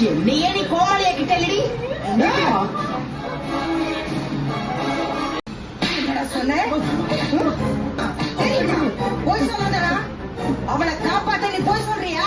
என்னையே நீ கோமாளியா கிட்ட இல்லடி சொன்ன போய் சொல்லாதடா அவளை காப்பாத்த நீ போய் சொல்றியா?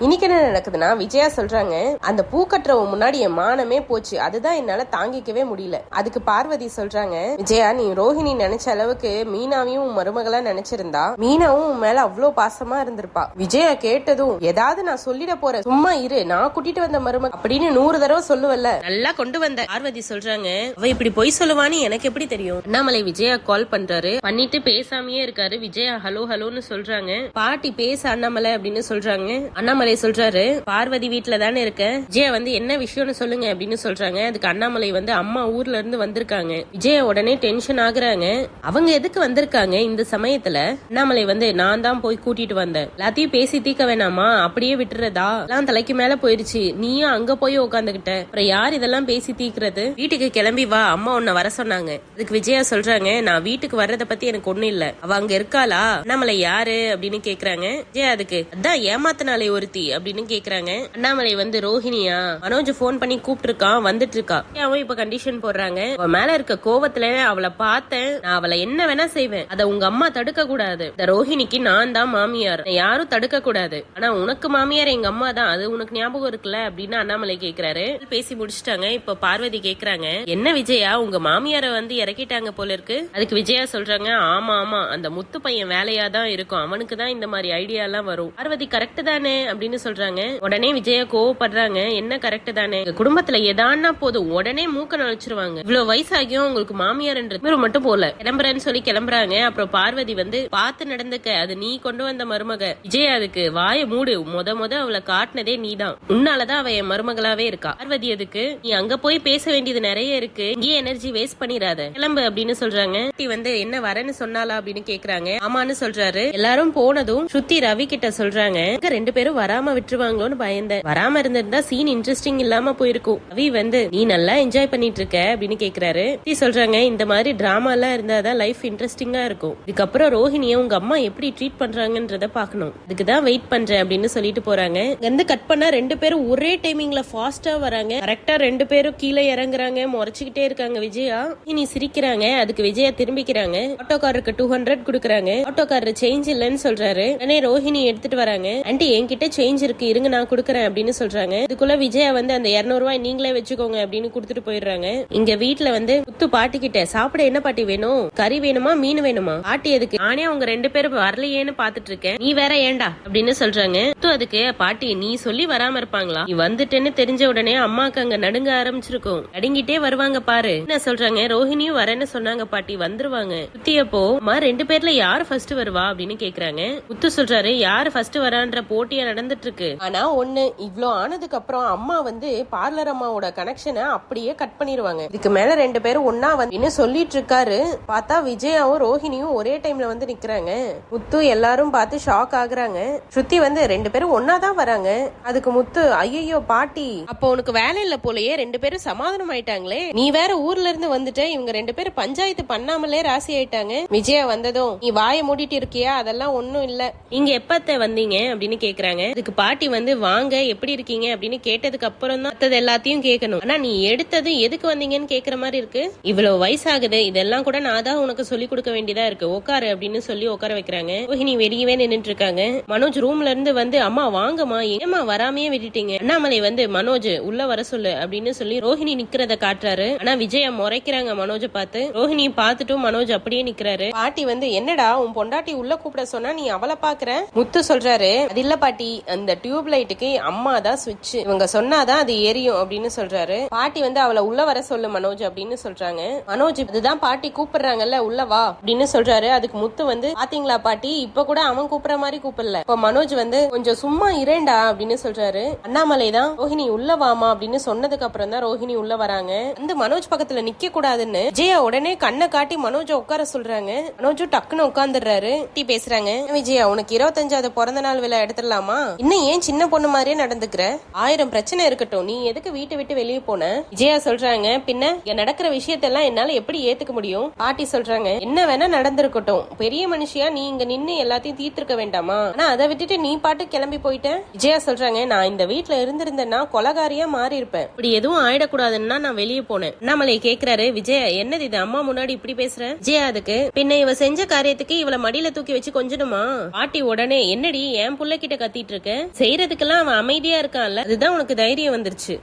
இன்னைக்கு என்ன நடக்குதுன்னா, விஜயா சொல்றாங்க, அந்த பூ கட்டுறவன் முன்னாடி என் மானமே போச்சு, அதுதான் என்னால தாங்கிக்கவே முடியல. அதுக்கு பார்வதி சொல்றாங்க, விஜயா நீ ரோஹிணி நினைச்ச அளவுக்கு மீனாவையும் உன் மருமகளா நினைச்சிருந்தா மீனாவும் உன் மேல அவ்வளவு பாசமா இருந்திருப்பா. விஜயா கேட்டதும் ஏதாவது நான் சொல்லிட போறேன், சும்மா இரு, நான் கூட்டிட்டு வந்த மருமக அப்படின்னு 100 தடவை சொல்லுவல்ல, நல்லா கொண்டு வந்த. பார்வதி சொல்றாங்க, அவ இப்படி பொய் சொல்லுவான்னு எனக்கு எப்படி தெரியும்? அண்ணாமலை விஜயா கால் பண்றாரு, பண்ணிட்டு பேசாமயே இருக்காரு. விஜயா ஹலோ ஹலோன்னு சொல்றாங்க, பாட்டி பேச அண்ணாமலை அப்படின்னு சொல்றாங்க. அண்ணாமலை சொல்றாரு, பார்வதி வீட்டுல தானே இருக்க, விஜயா வந்து என்ன விஷயம்னு சொல்லுங்க அப்படின்னு சொல்றாங்க. அதுக்கு அண்ணாமலை வந்து அம்மா ஊர்ல இருந்து வந்திருக்காங்க. விஜயா உடனே டென்ஷன் ஆகுறாங்க, அவங்க எதுக்கு வந்திருக்காங்க இந்த சமயத்துல? அண்ணாமலை வந்து நான் தான் போய் கூட்டிட்டு வந்தேன், எல்லாத்தையும் பேசி தீக்க வேணாமா, அப்படியே விட்டுறதா, எல்லாம் தலைக்கு மேல போயிருச்சு, நீயும் அங்க போய் உட்காந்துக்கிட்ட, அப்புறம் யார் இதெல்லாம் பேசி தீக்குறது? வீட்டுக்கு கிளம்பி வா, அம்மா உன்னை வர சொன்னாங்க. அதுக்கு விஜயா சொல்றாங்க, நான் வீட்டுக்கு வர்றத பத்தி எனக்கு ஒண்ணும் இல்ல, அவ அங்க இருக்காளா? அண்ணாமலை யாரு அப்படின்னு கேக்குறாங்க. விஜயா அதுக்கு அதான் ஏமாத்தினாலே ஒருத்தி அப்படின்னு கேக்குறாங்க. அண்ணாமலை வந்து ரோஹிணியா, மனோஜ் போன் பண்ணி கூப்பிட்டு இருக்கான், வந்துட்டு இருக்கா. அவன் இப்ப கண்டிஷன் போடுறாங்க, அவ மேல இருக்க கோவத்துல அவளை பார்த்தேன், நான் அவளை என்ன வேணா செய்வேன், அத உங்க அம்மா தடுக்க கூடாது, இந்த ரோஹிணிக்கு நான் தான் மாமியார், யாரும் தடுக்க கூடாது, ஆனா உனக்கு மாமியார் எங்க அம்மா தான், அது உனக்கு ஞாபகம் இருக்குல்ல அப்படின்னு அண்ணாமலை கேக்குறாரு. பேசி முடிச்சுட்டாங்க. இப்ப பார்வதி கேக்குறாங்க, என்ன விஜயா உங்க மாமியார வந்து இறக்கிட்டாங்க போல இருக்கு? அதுக்கு விஜயா சொல்றாங்க, ஆமா ஆமா, அந்த முத்து பையன் வேலையா தான் இருக்கும், அவனுக்கு தான் இந்த மாதிரி ஐடியா எல்லாம் வரும். பார்வதி கரெக்ட் தானே அப்படின்னு சொல்றாங்க. உடனே விஜயா கோவப்படுறாங்க, என்ன கரெக்ட் தானே, குடும்பத்துல எதான்னா போதும் உடனே மூக்க நுழைச்சிருவாங்க, இவ்வளவு வயசாகியும் உங்களுக்கு மாமியார்ன்றது மட்டும் போல, கிளம்புறேன்னு சொல்லி கிளம்புறாங்க. அப்புறம் பார்வதி வந்து பார்த்து நடந்துக்க, அது நீ கொண்டு வந்த மருமக. விஜயா அதுக்கு வாய மூடு, முத அவளை காட்டினதே நீதான், உன்னாலதான் அவ என் மருமகளாவே இருக்கா. பார்வதி அதுக்கு நீ அங்க போய் பேச வேண்டியது நிறைய இருக்கு, இங்கே எனர்ஜி வேஸ்ட் பண்ணிடாத, கிளம்பு அப்படின்னு சொல்றாங்க. வந்து என்ன வரேன்னு சொன்னாலா அப்படின்னு கேக்குறாங்க. ஆமான்னு சொல்றாரு. எல்லாரும் போனதும் ஸ்ருதி ரவி கிட்ட சொல்றாங்க, 2 பேரும் வராம விட்டுருவாங்களோன்னு பயந்தேன், வராம இருந்திருந்தா சீன் இன்ட்ரெஸ்டிங் இல்லாம போயிருக்கும். ரவி வந்து நீ நல்லா என்ஜாய் பண்ணிட்டு இருக்க அப்படின்னு கேக்குறாரு. சொல்றாங்க, இந்த மாதிரி டிராமா எல்லாம் இருந்தாதான் லைஃப் இன்ட்ரெஸ்டிங்கா இருக்கும், இதுக்கப்புறம் ரோஹிணிய உங்க அம்மா எப்படி ட்ரீட் பண்றாங்கன்றத பாக்கணும், அதுக்குதான் வெயிட் பண்றேன் அப்படின்னு சொல்லிட்டு போறாங்க. இங்க கட் பண்ணா 2 பேரும் ஒரே டைமிங்ல ஃபாஸ்டா வராங்க. கரெக்டா 2 பேரும் கீழே இறங்குறாங்க, முறைச்சுக்கிட்டே இருக்காங்க. விஜயா இனி சிரிக்கிறாங்க. அதுக்கு விஜயா திரும்பிக்கிறாங்க. ஆட்டோக்காரருக்கு 200 கொடுக்குறாங்க. ஆட்டோக்காரர் சேஞ்ச் இல்லன்னு சொல்றாரு. உடனே ரோஹிணி எடுத்துட்டு வராங்க. ஆண்டி என்கிட்ட சேஞ்ச் இருக்கு, இருங்க நான் கொடுக்கறேன் அப்படின்னு சொல்றாங்க. இதுக்குள்ள விஜயா வந்து அந்த 200 ரூபாய் நீங்களே வச்சுக்கோங்க அப்படின்னு கொடுத்துட்டு போயிடுறாங்க. இங்க வீட்டுல வந்து முத்து பாட்டி கிட்ட, சாப்பிட என்ன பாட்டி வேணும், கறி வேணுமா மீன் வேணுமா? பாட்டி எதுக்கு, நானே அவங்க 2 பேரும் வரலையேன்னு பாத்துட்டு இருக்கேன், நீ வேற ஏண்டா அப்படின்னு சொல்றாங்க. முத்து அதுக்கு, பாட்டி நீ சொல்லி வராம இருப்பாங்களா, நீ வந்துட்டேன்னு தெரிஞ்ச உடனே அம்மாக்கு அங்க நடுங்க ஆரம்பிச்சிருக்கும், நடுங்கிட்டே வருவாங்க பாரு என்ன சொல்றாங்க. ரோஹிணியும் வரேன்னு சொன்னாங்க பாட்டி, வந்துருவாங்க. முத்தியப்போ 2 பேர்ல யாரு ஃபர்ஸ்ட் வருவா அப்படின்னு கேக்குறாங்க. முத்து சொல்றாரு, யாரு ஃபர்ஸ்ட் வரான்ற போட்டியா நடந்துட்டு இருக்கு, ஆனா ஒண்ணு, இவ்ளோ ஆனதுக்கு அப்புறம் அம்மா வந்து பார்லர் அம்மாவோட கனெக்ஷனை அப்படியே கட் பண்ணிருவாங்க, இதுக்கு மேல 2 பேரும் ஒன்னா வந்து சொல்லிட்டு இருக்காரு. பார்த்தா விஜயாவும் ரோஹிணியும் ஒரே டைம்ல வந்து நிக்கிறாங்க. முத்து எல்லாரும் பார்த்து ஷாக் ஆகுறாங்க. ஸ்ருதி வந்து 2 பேரும் ஒன்னாதான் வராங்க. அதுக்கு முத்து, ஐயோ பாட்டி, அப்போ உனக்கு வேலை இல்ல போலயே, 2 பேரும் சமாதானம் ஆயிட்டாங்களே, நீ வேற ஊர்ல இருந்து வந்துட்ட, இவங்க 2 பேரும் பஞ்சாயத்து பண்ணாமலே ராசி ஆயிட்டாங்க. விஜயா வந்ததும், நீ வாயை மூடிட்டு இருக்கியா, அதெல்லாம் ஒண்ணும் இல்ல, இங்க எப்பத்த வந்தீங்க அப்படின்னு கேக்குறாங்க. அதுக்கு பாட்டி வந்து, வாங்க எப்படி இருக்கீங்க அப்படின்னு கேட்டதுக்கு அப்புறம் தான் எல்லாத்தையும் கேட்கணும், ஆனா நீ எடுத்தது எதுக்கு வந்தீங்கன்னு கேக்குற மாதிரி இருக்கு, இவ்வளவு வயசாகுது, இதெல்லாம் கூட நான் தான் உனக்கு சொல்லி கொடுக்க வேண்டியதா இருக்கு, உட்காரு அப்படின்னு சொல்லி உட்கார வைக்கிறாங்க. ரோஹிணி வெளியவே நின்னுட்டு இருக்காங்க. மனோஜ் ரூம்ல இருந்து வந்து, அம்மா வாங்கம்மா, ஏமா வராமையே விட்டுட்டீங்க? அண்ணாமலை வந்து, மனோஜ் உள்ள வர சொல்லு அப்படின்னு சொல்லி ரோஹிணி நிக்கிறத காட்டுறாரு. ஆனா விஜயா முறைக்கிறாங்க மனோஜ பார்த்து. ரோஹிணி பார்த்துட்டும் மனோஜ் அப்படியே நிக்கிறாரு. பாட்டி வந்து, என்னடா உன் பொண்டாட்டி உள்ள கூப்பிட சொன்னா நீ அவளை பாக்குற? முத்து சொல்றாரு, அது இல்ல பாட்டி, அந்த டியூப் லைட்டுக்கு அம்மா தான் சுவிட்ச், இவங்க சொன்னாதான் அது எரியும் அப்படின்னு சொல்றாரு. பாட்டி வந்து, அவளை உள்ள வர சொல்லு மனோஜ் அப்படின்னு சொல்றாங்க. மனோஜ், இதுதான் பாட்டி கூப்பிடுறாங்கல்ல, உள்ள வா அப்படின்னு சொல்றாரு. அதுக்கு முத்து வந்து, பாத்தீங்களா பாட்டி, இப்ப கூட அவன் கூப்பிடுற மாதிரி கூப்பிடல. இப்ப மனோஜ் வந்து, கொஞ்சம் சும்மா இரேண்டா அப்படின்னு சொல்றாரு. அண்ணாமலை தான், ரோஹிணி உள்ள வாமா அப்படின்னு சொன்னதுக்கு அப்புறம் தான் ரோஹிணி உள்ள வராங்க. அந்த மனோஜ் பக்கத்துல நிக்க கூடாதுன்னு விஜயா உடனே கண்ணை காட்டி மனோஜ உட்கார சொல்றாங்க. மனோஜ் டக்குன்னு உட்காந்துடுறாரு. பேசுறாங்க, விஜயா உனக்கு 25வது பிறந்த நாள் விழா எடுத்துடலாமா, இன்னும் ஏன் சின்ன பொண்ணு மாதிரியே நடந்துக்கிற? 1000 பிரச்சனை இருக்கட்டும், நீ எதுக்கு வீட்டை விட்டு வெளியே போன? விஜயா சொல்றாங்க, பின்ன இங்க நடக்கிற விஷயத்தெல்லாம் என்னால எப்படி ஏத்துக்க முடியும்? பாட்டி சொல்றாங்க, என்ன வேணா நடந்திருக்கட்டும், பெரிய மனுஷியா நீ இங்க நின்னு எல்லாத்தையும் தீர்த்திருக்க வேண்டாமா? ஆனா அதை விட்டுட்டு நீ பாட்டு கிளம்பி போயிட்ட. விஜயா சொல்றாங்க, நான் இந்த வீட்டுல இருந்திருந்தேன்னா கொலகாரியா மாறி இருப்பேன். இப்படி எதுவும் ஆயிடக்கூடாதுன்னா நான் வெளியே போனேன். அண்ணாமலை கேக்குறாரு, விஜயா என்னது இது, அம்மா முன்னாடி இப்படி பேசுற? விஜயா அதுக்கு, பின்ன இவ செஞ்ச காரியத்துக்கு இவளை மடியில தூக்கி வச்சு கொஞ்சணுமா? பாட்டி உடனே, என்னடி என் புள்ள கிட்ட கத்திட்டு இருக்க? செய்யறதுக்கெல்லாம் அவன் அமைதியா இருக்கான்ல, அதுதான் உனக்கு தைரியம் வந்துருச்சு.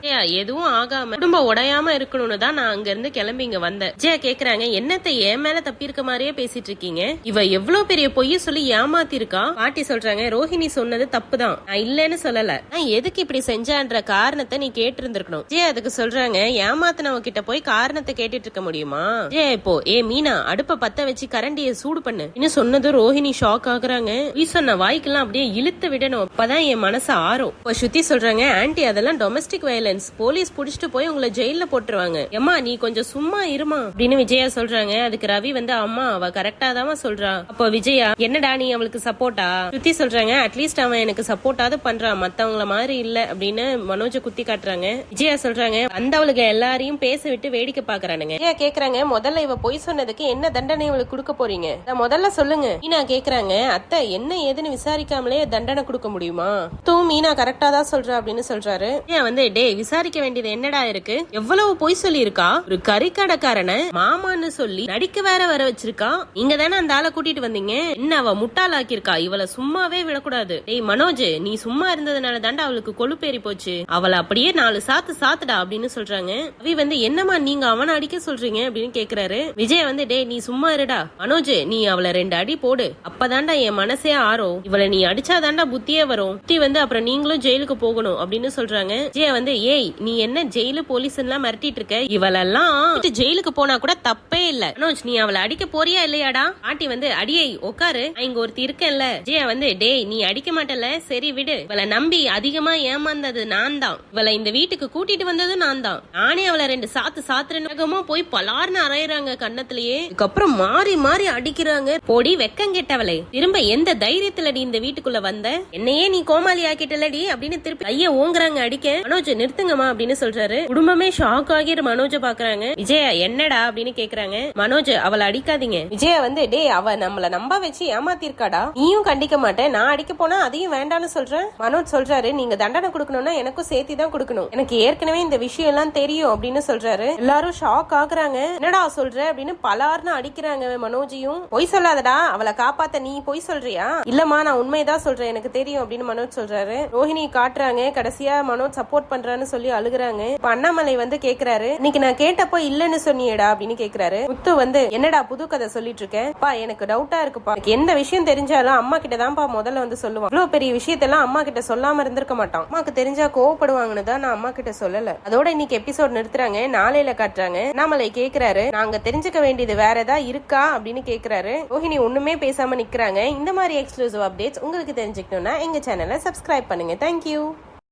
எதுவும் ஆகாம குடும்பம் உடையாம இருக்கணும்னு தான் நான் அங்க இருந்து கிளம்பி இங்க வந்தேன். ஜெயா கேக்குறாங்க, என்னத்தை என் மேல தப்பி இருக்க மாதிரியே பேசிட்டு இருக்கீங்க? இவ எவ்வளவு பெரிய பொய்ய சொல்லி ஏமாத்தி இருக்கா? பாட்டி சொல்றாங்க, ரோஹிணி சொன்னது தப்புதான், நான் இல்லன்னு சொல்லல, நான் எதுக்கு இப்படி செஞ்சான்ற காரணத்தை நீ கேட்டு இருந்திருக்கணும். ஜெயா அதுக்கு சொல்றாங்க, ஏமாத்தினவ கிட்ட போய் காரணத்தை கேட்டுட்டு இருக்க முடியுமா? ஜெயா இப்போ, ஏ மீனா, அடுப்ப பத்த வச்சு கரண்டிய சூடு பண்ணு இன்னும் சொன்னது ரோஹிணி ஷாக் ஆகுறாங்க. நீ சொன்ன வாய்க்கெல்லாம் அப்படியே இழுத்து விடணும், அப்பதான் என் மனசு ஆறும். இப்போ ஸ்ருதி சொல்றாங்க, ஆன்ட்டி அதெல்லாம் டொமஸ்டிக் வயலன்ஸ், போலீஸ் புடிச்சிட்டு போய் உங்களை ஜெயில போட்டுருவாங்க, ஏமா நீ கொஞ்சம் சும்மா இருமா அப்படின்னு விஜயா சொல்றாங்க. அதுக்கு ரவி வந்து, அம்மா அவ கரெக்டா தான் சொல்றா. அப்போ விஜயா, என்னடா நீ அவளுக்கு சப்போர்ட்டா? ஸ்ருதி சொல்றாங்க, அட்லீஸ்ட் அவன் எனக்கு சப்போர்ட்டாவது பண்றான், மத்தவங்கள மாதிரி இல்ல அப்படின்னு மனோஜ குத்தி காட்டுறாங்க. விஜயா சொல்றாங்க, வந்தவளுக்கு எல்லாரையும் பேச விட்டு வேடிக்கை பாக்குறானுங்க. விஜயா கேக்குறாங்க, முதல்ல இவ பொய் சொன்னதுக்கு என்ன தண்டனை இவளுக்கு கொடுக்க போறீங்க? முதல்ல சொல்லுங்க. மீனா கேக்குறாங்க, அத்தை என்ன ஏதுன்னு விசாரிக்காமலே தண்டனை கொடுக்க முடியுமா? மீனா கரெக்டா தான் சொல்றா அப்படின்னு சொல்றாரு. ஏன் வந்து, டே விசாரிக்க வேண்டியது என்னடா இருக்கு? எவ்வளவு பொய் சொல்லி இருக்கா? ஒரு கறிக்கடைக்காரன மாமான்னு சொல்லி நடிக்க வேற வர வச்சிருக்கா. நீங்க தானே அந்த ஆளை கூட்டிட்டு வந்தீங்க, என்ன அவ முட்டாளாக்கி இருக்கா, இவளை சும்மாவே விடக்கூடாது. டேய் மனோஜ், நீ சும்மா இருந்ததுனால தாண்டா அவளுக்கு கொழுப்பேறி போச்சு, அவளை அப்படியே 4 சாத்து சாத்துடா அப்படின்னு சொல்றாங்க. அவி வந்து, என்னமா நீங்க அவனை அடிக்க சொல்றீங்க அப்படின்னு கேக்குறாரு. விஜய் வந்து, டே நீ சும்மா இருடா மனோஜ், நீ அவளை 2 அடி போடு, அப்பதாண்டா என் மனசே ஆறும், இவளை நீ அடிச்சாதாண்டா புத்தியே வரும், புத்தி வந்து அப்புறம் நீங்களும் ஜெயிலுக்கு போகணும் அப்படின்னு சொல்றாங்க. விஜயா வந்து, ஏய் நீ என்ன ஜெயிலு போலீஸ் எல்லாம் மிரட்டிட்டு இருக்க, இவளெல்லாம் ஜெயிலுக்கு போனா கூட தப்பே இல்ல, மனோஜ் நீ அவளை அடிக்க போறியா இல்லையாடா? பாட்டி வந்து, அடியை உட்காரு, இங்க ஒருத்தி இருக்கேன்ல. விஜயா வந்து, டேய் நீ அடிக்க மாட்டல, சரி விடு, இவளை நம்பி அதிகமா ஏமாந்தது நான் தான், இவளை இந்த வீட்டுக்கு கூட்டிட்டு வந்தது நான் தான், நானே அவளை 2 சாத்து சாத்துறேன்னு போய் பலார்னு அரையறாங்க கண்ணத்திலேயே. அதுக்கப்புறம் மாறி மாறி அடிக்கிறாங்க. போடி வெக்கம் கெட்டவளே, திரும்ப எந்த தைரியத்துல நீ இந்த வீட்டுக்குள்ள வந்த, என்னையே நீ கோமாளி ஆக்கிட்டலடி அப்படின்னு திருப்பி ஐயா ஓங்குறாங்க அடிக்க. மனோஜ் நிறுத்துங்கம்மா அப்படின்னு சொல்றாரு. குடும்பமே ஷாக் ஆகி மனோஜ பாக்குறாங்க. விஜயா என்னடா அப்படின்னு கேக்குறாங்க. மனோஜ் அவளை அடிக்காதீங்க. விஜயா வந்து, டே அவ நம்மள நம்ப வச்சு ஏமாத்திருக்காடா, நீயும் கண்டிக்க மாட்டேன், நான் அடிக்க போனா அதையும் வேண்டான்னு சொல்றேன். மனோஜ் சொல்றாரு, நீங்க தண்டனை கொடுக்கணும்னா எனக்கும் சேர்த்தி தான் கொடுக்கணும், எனக்கு ஏற்கனவே இந்த விஷயம் எல்லாம் தெரியும் அப்படின்னு சொல்றாரு. எல்லாரும் ஷாக் ஆகுறாங்க. என்னடா சொல்ற அப்படின்னு பலார்னு அடிக்கிறாங்க. மனோஜையும், பொய் சொல்லாதடா, அவளை காப்பாத்த நீ பொய் சொல்றியா? இல்லம்மா நான் உண்மைதான் சொல்றேன், எனக்கு தெரியும் அப்படின்னு மனோஜ் சொல்றாரு. ரோஹிணி காட்டுறாங்க. கடைசியா மனோஜ் சப்போர்ட் பண்றான்னு சொல்லி அழுகுறாங்க. இப்ப அண்ணாமலை வந்து கேக்குறாரு, இன்னைக்கு நான் கேட்டப்போ இல்லன்னு சொன்னியேடா அப்படின்னு கேக்குறாரு. முத்து வந்து, என்னடா புது கதை சொல்லிட்டு இருக்கேன் பா, எனக்கு டவுட்டா இருக்குப்பா, எந்த விஷயம் தெரிஞ்சாலும் அம்மா கிட்ட தான்ப்பா முதல்ல வந்து சொல்லுவான், இவ்வளவு பெரிய விஷயத்தெல்லாம் அம்மா கிட்ட சொல்லாம இருந்திருக்க மாட்டான், அம்மாக்கு தெரிஞ்சா கோவப்படுவாங்கன்னு தான் நான் அம்மா கிட்ட சொல்லல. அதோட இன்னைக்கு எபிசோட் நிறுத்துறாங்க. நாளையில காட்டுறாங்க. அண்ணாமலை கேக்குறாரு, நாங்க தெரிஞ்சுக்க வேண்டியது வேற ஏதாவது இருக்கா அப்படின்னு கேக்குறாரு. ரோஹிணி ஒண்ணுமே பேசாம நிக்கிறாங்க. இந்த மாதிரி எக்ஸ்க்ளூசிவ் அப்டேட்ஸ் உங்களுக்கு தெரிஞ்சுக்கணும்னா எங்க சேனலை சப்ஸ்கிரைப் பண்ணுங்க. தேங்க்யூ.